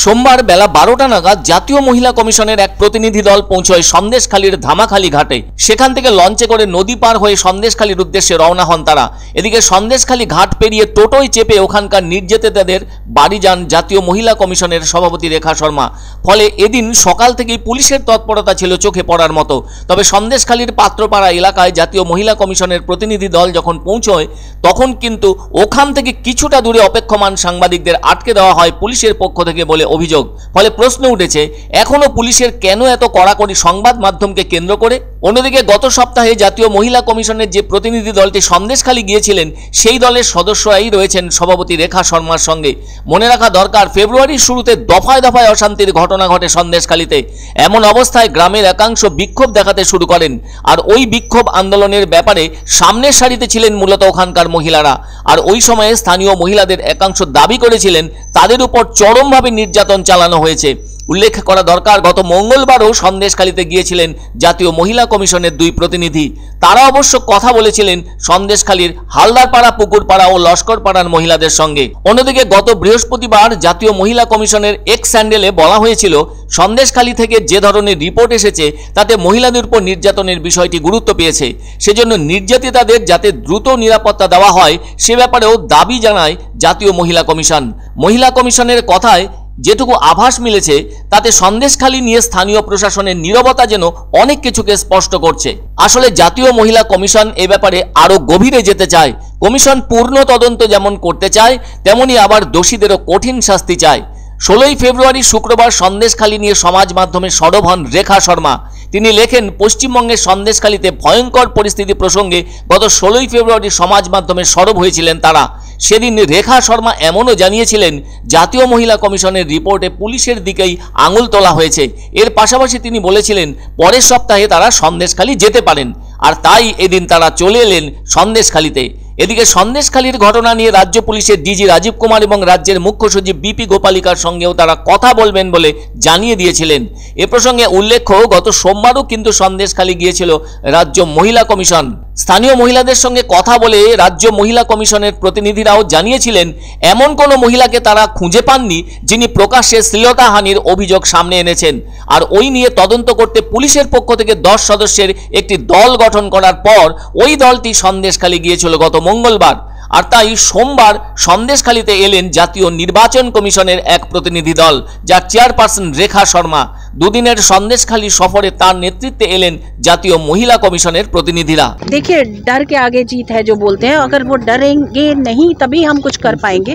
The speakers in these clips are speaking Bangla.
সোমবার বেলা 12টা নাগাদ জাতীয় মহিলা কমিশনের এক প্রতিনিধি দল পৌঁছয় সন্দেশখালীর ধামাখালী ঘাটে। সেখান থেকে লঞ্চে করে নদী পার হয়ে সন্দেশখালীর উদ্দেশ্যে রওনা হন তারা। এদিকে সন্দেশখালী ঘাট পেরিয়ে টোটোয় চেপে ওখানকার নির্যাতিতাদের বাড়ি যান জাতীয় মহিলা কমিশনের সভাপতি রেখা শর্মা। ফলে এদিন সকাল থেকেই পুলিশের তৎপরতা ছিল চোখে পড়ার মতো। তবে সন্দেশখালীর পাত্রপাড়া এলাকায় জাতীয় মহিলা কমিশনের প্রতিনিধি দল যখন পৌঁছয় তখন কিন্তু ওখান থেকে কিছুটা দূরে অপেক্ষমান সাংবাদিকদের আটকে দেওয়া হয় পুলিশের পক্ষ থেকে বলে অভিযোগ। ফলে প্রশ্ন উঠেছে, এখনো পুলিশের কেন এত কড়াকড়ি সংবাদ মাধ্যমকে কেন্দ্র করে? অন্যদিকে গত সপ্তাহে জাতীয় মহিলা কমিশনের যে প্রতিনিধি দলটি সন্দেশখালী গিয়েছিলেন সেই দলের সদস্যরাই রয়েছেন সভাপতি রেখা শর্মার সঙ্গে। মনে রাখা দরকার, ফেব্রুয়ারির শুরুতে দফায় দফায় অশান্তির ঘটনা ঘটে সন্দেশখালীতে। এমন অবস্থায় গ্রামের একাংশ বিক্ষোভ দেখাতে শুরু করেন। আর ওই বিক্ষোভ আন্দোলনের ব্যাপারে সামনের সারিতে ছিলেন মূলত ওখানকার মহিলারা। আর ওই সময়ে স্থানীয় মহিলাদের একাংশ দাবি করেছিলেন তাদের উপর চরমভাবে নির্যাতন চালানো হয়েছে। উল্লেখ করা দরকার, গত মঙ্গলবারও সন্দেশখালীতে গিয়েছিলেন জাতীয় মহিলা কমিশনের দুই প্রতিনিধি। তারা অবশ্য কথা বলেছিলেন সন্দেশখালীর হালদারপাড়া, পুকুরপাড়া ও লস্করপাড়ার মহিলাদের সঙ্গে। অন্যদিকে গত বৃহস্পতিবার জাতীয় মহিলা কমিশনের এক্স স্যান্ডেলে বলা হয়েছিল, সন্দেশখালী থেকে যে ধরনের রিপোর্ট এসেছে তাতে মহিলাদের উপর নির্যাতনের বিষয়টি গুরুত্ব পেয়েছে। সেজন্য নির্যাতিতাদের যাতে দ্রুত নিরাপত্তা দেওয়া হয় সে ব্যাপারেও দাবি জানায় জাতীয় মহিলা কমিশন। মহিলা কমিশনের কথায় যেটুকু আভাস মিলেছে তাতে সন্দেশখালী নিয়ে স্থানীয় প্রশাসনের নীরবতা যেন অনেক কিছুকে স্পষ্ট করছে। আসলে জাতীয় মহিলা কমিশন এ ব্যাপারে আরো গভীরে যেতে চায়। কমিশন পূর্ণ তদন্ত যেমন করতে চায় তেমনি আবার দোষীদেরও কঠিন শাস্তি চায়। 16ই ফেব্রুয়ারি শুক্রবার সন্দেশখালী নিয়ে সমাজ মাধ্যমে সরব হন রেখা শর্মা। তিনি লেখেন, পশ্চিমবঙ্গের সন্দেশখালীতে ভয়ঙ্কর পরিস্থিতি প্রসঙ্গে গত 16ই ফেব্রুয়ারি সমাজ মাধ্যমে সরব হয়েছিলেন তারা। সেদিন রেখা শর্মা এমনও জানিয়েছিলেন, জাতীয় মহিলা কমিশনের রিপোর্টে পুলিশের দিকেই আঙুল তোলা হয়েছে। এর পাশাপাশি তিনি বলেছিলেন পরের সপ্তাহে তারা সন্দেশখালী যেতে পারেন। আর তাই এদিন তারা চলে এলেন সন্দেশখালীতে। এদিকে সন্দেশখালীর ঘটনা নিয়ে রাজ্য পুলিশের ডিজি রাজীব কুমার এবং রাজ্যের মুখ্য সচিব বিপি গোপালিকার সঙ্গেও তারা কথা বলবেন বলে জানিয়ে দিয়েছিলেন। এ প্রসঙ্গে উল্লেখ্য, গত সোমবারও কিন্তু সন্দেশখালী গিয়েছিল রাজ্য মহিলা কমিশন। স্থানীয় মহিলাদের সঙ্গে কথা বলে রাজ্য মহিলা কমিশনের প্রতিনিধিরাও জানিয়েছিলেন এমন কোনো মহিলাকে তারা খুঁজে পাননি যিনি প্রকাশ্যে শ্লীলতাহানির অভিযোগ সামনে এনেছেন। আর ওই নিয়ে তদন্ত করতে পুলিশের পক্ষ থেকে 10 সদস্যের একটি দল গঠন করার পর ওই দলটি সন্দেশখালী গিয়েছিল গত মঙ্গলবার। আর তাই সোমবার সন্দেশখালীতে এলেন জাতীয় নির্বাচন কমিশনের এক প্রতিনিধি দল, যার চেয়ারপারসন রেখা শর্মা। দুদিনের সন্দেশখালী সফরে তার নেতৃত্বে এলেন জাতীয় মহিলা কমিশনের প্রতিনিধিরা। देखिए, डर के आगे जीत है जो बोलते हैं। अगर वो डरेंगे नहीं तभी हम कुछ कर पाएंगे।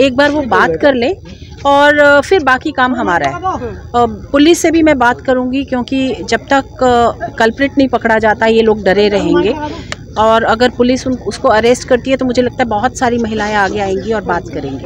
एक बार वो बात कर ले और फिर बाकी काम हमारा है। पुलिस से भी मैं बात करूंगी, क्योंकि जब तक कल्प्रिट नहीं पकड़ा जाता ये लोग डरे रहेंगे। और अगर पुलिस उसको अरेस्ट करती है तो मुझे लगता है बहुत सारी महिलाएं आगे आएंगी और बात करेंगी।